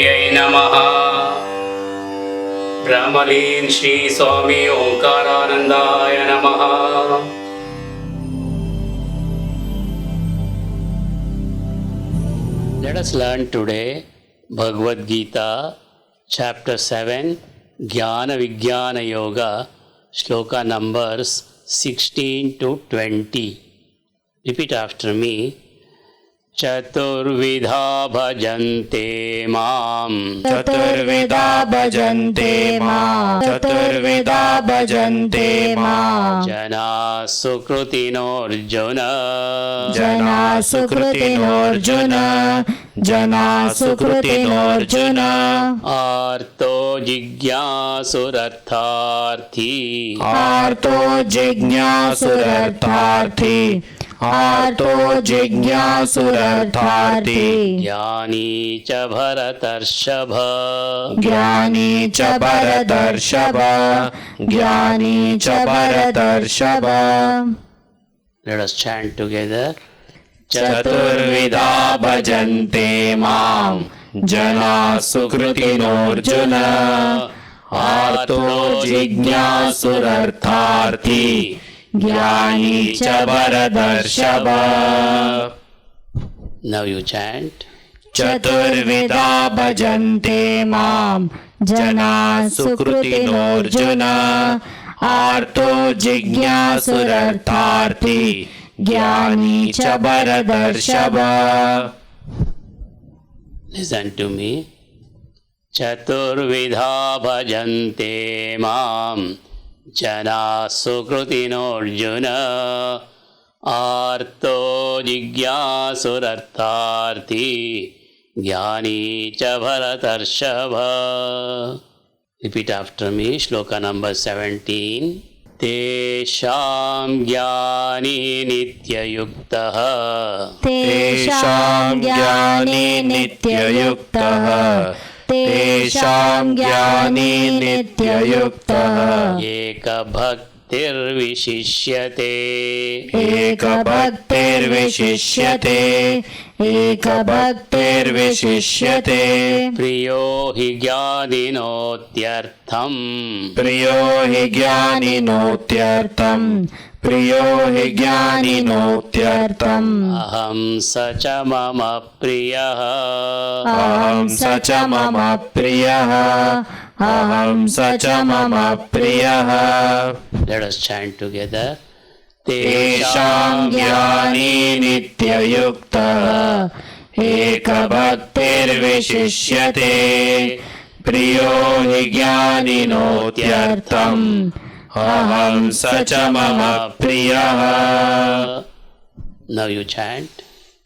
देव्यै नमः। ब्रह्मलीन श्री स्वामी ओंकारानंदाय नमः। Let us learn today Bhagavad Gita, chapter 7, Jnana Vijnana Yoga, shloka numbers 16 to 20. Repeat after me. चतुर्विधा भजन्ते माम्, चतुर्विधा भजन्ते माम्, चतुर्विधा भजन्ते माम्। जनाः सुकृतिनोऽर्जुन, जनाः सुकृतिनोऽर्जुन, जनाः सुकृतिनोऽर्जुन। आर्तो जिज्ञासुरर्थार्थी, आर्तो जिज्ञासुरर्थार्थी, आर्तो जिज्ञासुरर्थार्थी। ज्ञानी च भरतर्षभ, ज्ञानी च भरतर्षभ, ज्ञानी च भरतर्षभ। Let us chant together. चतुर्विधा भजन्ते माम्, जनाः सुकृतिनोऽर्जुन। आर्तो जिज्ञासुरर्थार्थी, ज्ञानी च भरतर्षभ। Now you chant. चतुर्विधा भजन्ते माम्, जनाः सुकृतिनोऽर्जुन। आर्तो जिज्ञासुरर्थार्थी, ज्ञानी च भरतर्षभ। Listen to me. चतुर्विधा भजन्ते माम्, जनाः सुकृतिनोऽर्जुन। आर्तो जिज्ञासुरर्थार्थी, ज्ञानी च भरतर्षभ। Repeat after me. Shloka number 17. तेषां ज्ञानी नित्ययुक्तः, तेषां ज्ञानी नित्ययुक्तः, तेषां ज्ञानी नित्ययुक्तः। एकभक्तिर्विशिष्यते, एकभक्तिर्विशिष्यते, एकभक्तिर्विशिष्यते। प्रियो हि ज्ञानिनोत्यर्थम्, प्रियो हि ज्ञानिनोत्यर्थम्, प्रियो हि ज्ञानिनोत्यर्थम्। अहं स च मम प्रियः, अहं स च मम प्रियः, अहं स च मम प्रियः। Let us chant together. तेषां ज्ञानी नित्ययुक्तः, एकभक्तिर्विशिष्यते, प्रियो हि ज्ञानिनोत्यर्थम्, अहं स च मम प्रियः। Now you chant.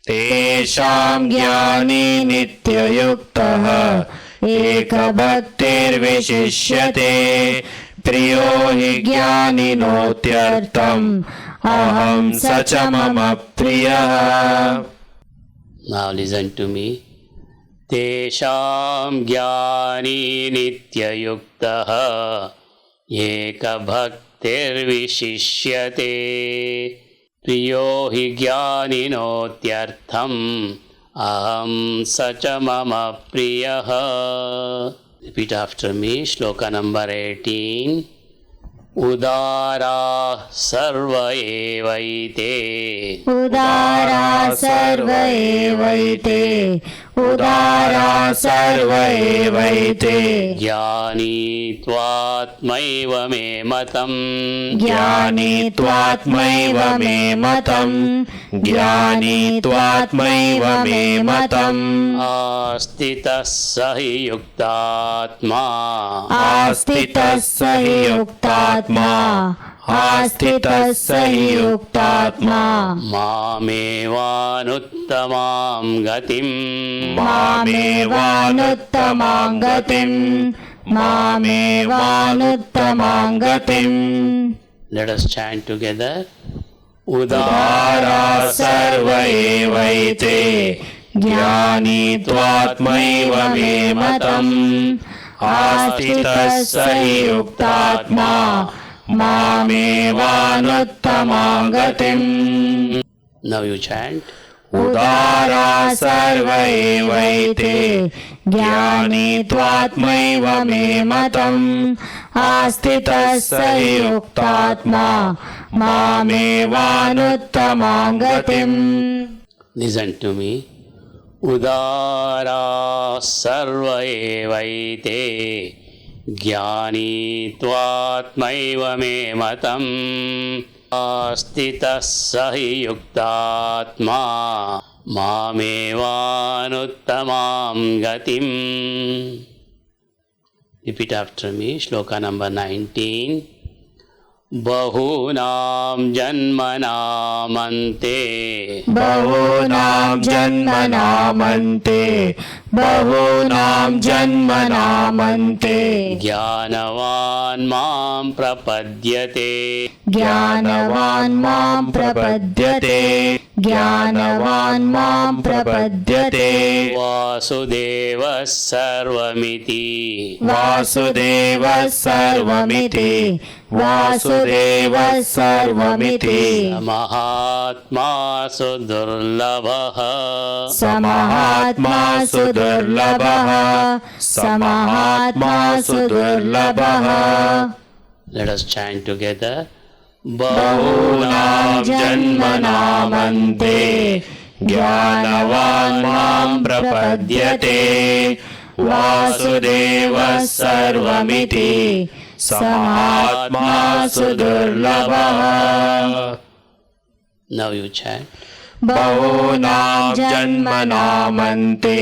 तेषां ज्ञानी नित्ययुक्तः, एकभक्तिर्विशिष्यते, प्रियो हि ज्ञानिनोत्यर्थम्, अहं स च मम प्रियः। Now listen to me. तेषां ज्ञानी नित्ययुक्तः, एकभक्तिर्विशिष्यते, प्रियो हि ज्ञानिनोत्यर्थम्, अहं स च मम प्रियः। Repeat after me. Shloka number 18. उदाराः सर्व एवैते, उदाराः सर्व एवैते, उदाराः सर्व एवैते। ज्ञानी त्वात्मैव मे मतम्, ज्ञानी त्वात्मैव मे मतम्, ज्ञानी त्वात्मैव मे मतम्। आस्थितः स हि युक्तात्मा, आस्थितः स हि युक्तात्मा, आस्थितः स हि युक्तात्मा। मामेवानुत्तमां गतिम्, मामेवानुत्तमां गतिम्, मामेवानुत्तमां गतिम्। Let us chant together. उदाराः सर्व एवैते, ज्ञानी त्वात्मैव मे मतम्, आस्थितः स हि युक्तात्मा, मामेवानुत्तमां गतिम्। Now you chant. उदारा सर्व एवैते ज्ञानी त्वात्मैव मे मतम् आस्थितः स हि युक्तात्मा मामेवानुत्तमां गतिम्. Listen to me. उदारा सर्व एवैते ज्ञानी त्वात्मैव मे मतम् आस्थितः स हि युक्तात्मा मामेवानुत्तमां गतिम्. Repeat after me. Shloka number 19. बहूनां जन्मनामन्ते बहूनां जन्मनामन्ते बहूनां जन्मनामन्ते ज्ञानवान् मां प्रपद्यते ज्ञानवान् मां प्रपद्यते ज्ञानवान् मां प्रपद्यते वासुदेवः सर्वमिति वासुदेवः सर्वमिति वासुदेवः सर्वमिति महात्मा सुदुर्लभः समहात्मा सुदुर्लभः समहात्मा सुदुर्लभः. Let us chant together. बहूनां जन्मनामन्ते ज्ञानवान् मां प्रपद्यते वासुदेवः सर्वमिति समहात्मा सुदुर्लभः. Now you chant. बहूनां जन्मनामन्ते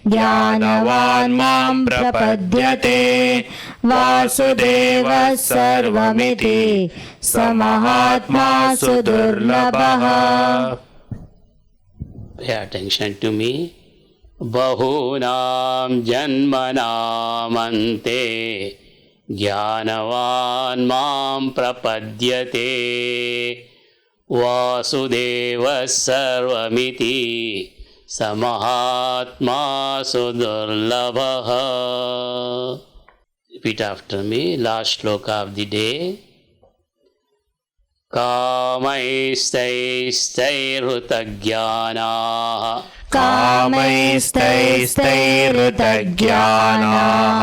ज्ञानवान् मां प्रपद्यते वासुदेवः सर्वमिति समहात्मा सुदुर्लभः. Pay attention to me. बहूनां जन्मनामन्ते ज्ञानवान् मां प्रपद्यते वासुदेवः सर्वमिति समहात्मा सुदुर्लभः. Repeat after me. Last shloka of the day. कामैस्तैस्तैर्हृतज्ञानाः कामैस्तैस्तैर्हृतज्ञानाः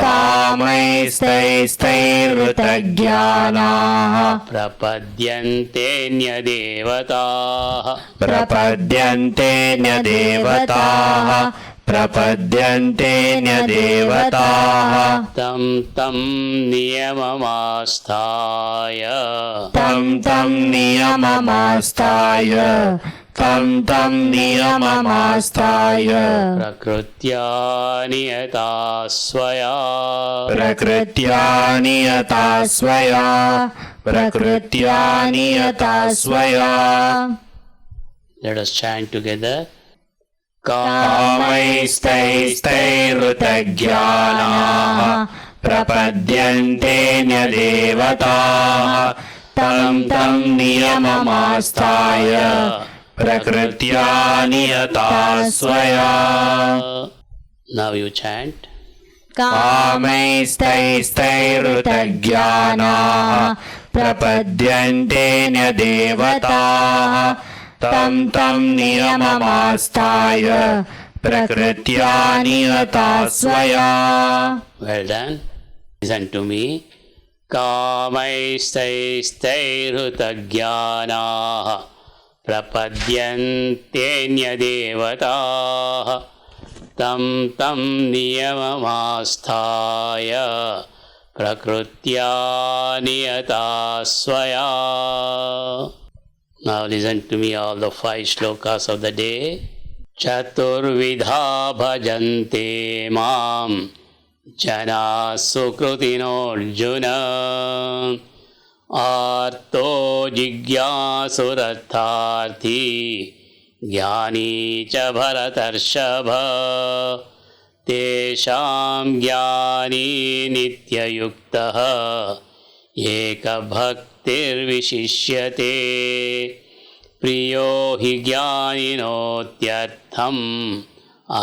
कामैस्तैस्तैर्हृतज्ञानाः प्रपद्यन्तेऽन्यदेवताः प्रपद्यन्तेऽन्यदेवताः प्रपद्यन्तेऽन्यदेवताः तं तं नियममास्थाय तं नियममास्ताय तं नियममास्ताय प्रकृत्या नियता स्वया प्रकृत्या नियता स्वया प्रकृत्या नियता स्वया. Let us chant together. कामैस्तैस्तैर्हृतज्ञानाः प्रपद्यन्तेऽन्यदेवताः तं नियममास्ताय प्रकृत्या नियता स्वया. Now you chant. कामैस्तैस्तैर्हृतज्ञानाः प्रपद्यन्तेऽन्यदेवताः तं नियममास्ताय प्रकृत्या नियता स्वया. Well done. Listen to me. कामैस्तैस्तैर्हृतज्ञानाः प्रपद्यन्तेऽन्यदेवताः तं नियममास्थाय प्रकृत्या नियता स्वया. Now listen to me all the 5 shlokas of the day. Chaturvidha bhajante mam jana sukrutino arjuna arto jigyasuratharthi ज्ञानी च भरतर्षभा तेषां ज्ञानी नित्ययुक्तः एकभक्तिर्विशिष्यते प्रियो हि ज्ञानिनोत्यर्थम्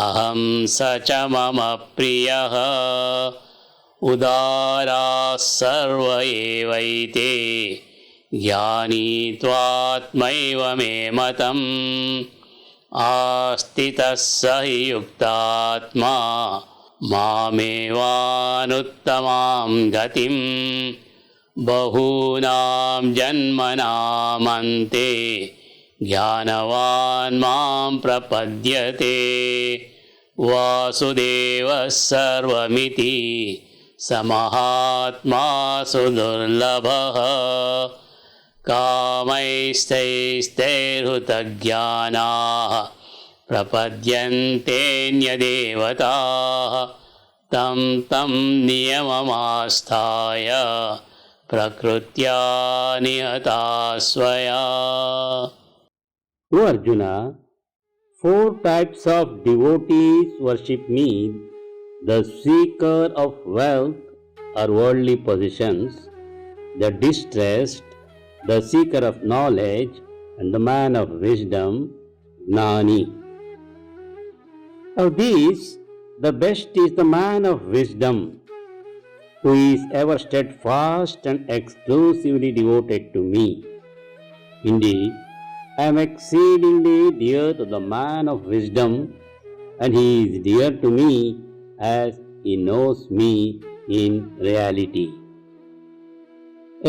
अहं स च मम प्रियः उदाराः सर्व एवैते ज्ञानी त्वात्मैव मे मतम् आस्थितः स हि युक्तात्मा मामेवानुत्तमां गतिं बहूनां जन्मनामन्ते ज्ञानवान् मां प्रपद्यते वासुदेवः सर्वमिति स महात्मा सुदुर्लभः कामैस्तैस्तैर्हृतज्ञानाः प्रपद्यन्तेऽन्यदेवताः तं तं नियममास्थाय प्रकृत्या नियता स्वया. O Arjuna, 4 types of devotees worship me: the seeker of wealth or worldly possessions, the distressed, the seeker of knowledge, and the man of wisdom, Gnani. Of these, the best is the man of wisdom, who is ever steadfast and exclusively devoted to me. Indeed, I am exceedingly dear to the man of wisdom, and he is dear to me as he knows me in reality.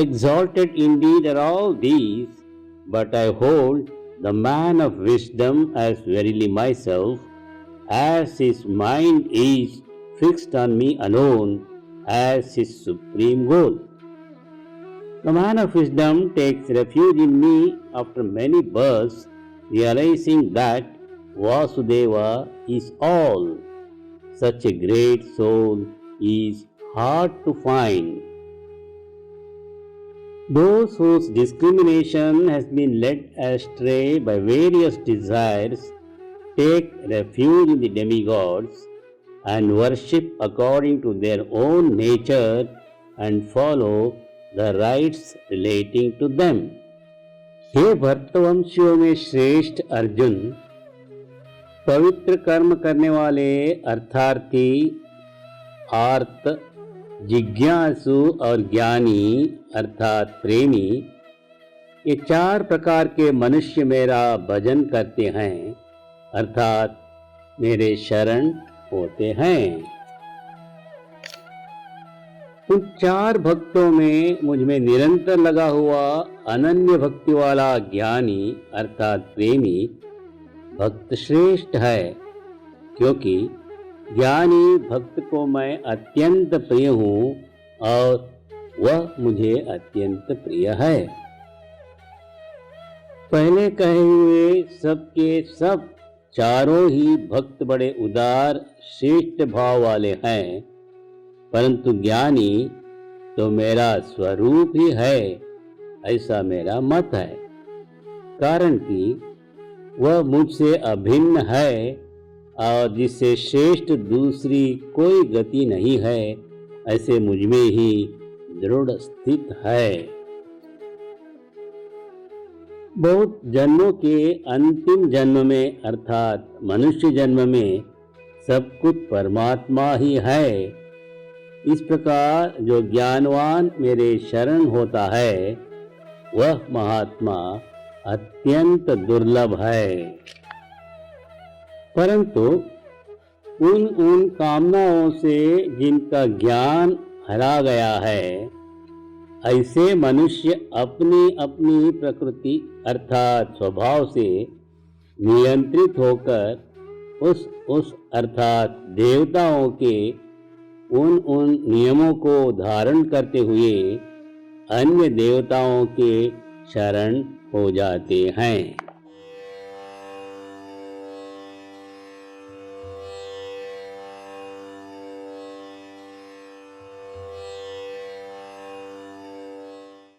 Exalted indeed are all these, but I hold the man of wisdom as verily myself, as his mind is fixed on me alone as his supreme goal. The man of wisdom takes refuge in me after many births, realizing that Vasudeva is all. Such a great soul is hard to find. Those whose discrimination has been led astray by various desires take refuge in the demigods and worship according to their own nature and follow the rites relating to them. हे भरतवंशियों में श्रेष्ठ अर्जुन, पवित्र कर्म करने वाले अर्थार्थी, आर्त, जिज्ञासु और ज्ञानी अर्थात प्रेमी, ये 4 प्रकार के मनुष्य मेरा भजन करते हैं अर्थात मेरे शरण होते हैं। उन 4 भक्तों में मुझ में निरंतर लगा हुआ अनन्य भक्ति वाला ज्ञानी अर्थात प्रेमी भक्त श्रेष्ठ है, क्योंकि ज्ञानी भक्त को मैं अत्यंत प्रिय हूँ और वह मुझे अत्यंत प्रिय है। पहले कहे हुए सबके सब चारों ही भक्त बड़े उदार श्रेष्ठ भाव वाले हैं, परंतु ज्ञानी तो मेरा स्वरूप ही है, ऐसा मेरा मत है। कारण कि वह मुझसे अभिन्न है और जिससे श्रेष्ठ दूसरी कोई गति नहीं है, ऐसे मुझ में ही दृढ़ स्थित है। बहुत जन्मों के अंतिम जन्म में अर्थात मनुष्य जन्म में सब कुछ परमात्मा ही है। इस प्रकार जो ज्ञानवान मेरे शरण होता है, वह महात्मा अत्यंत दुर्लभ है। परंतु उन कामनाओं से जिनका ज्ञान हरा गया है, ऐसे मनुष्य अपनी अपनी प्रकृति अर्थात स्वभाव से नियंत्रित होकर उस अर्थात देवताओं के उन नियमों को धारण करते हुए अन्य देवताओं के शरण हो जाते हैं।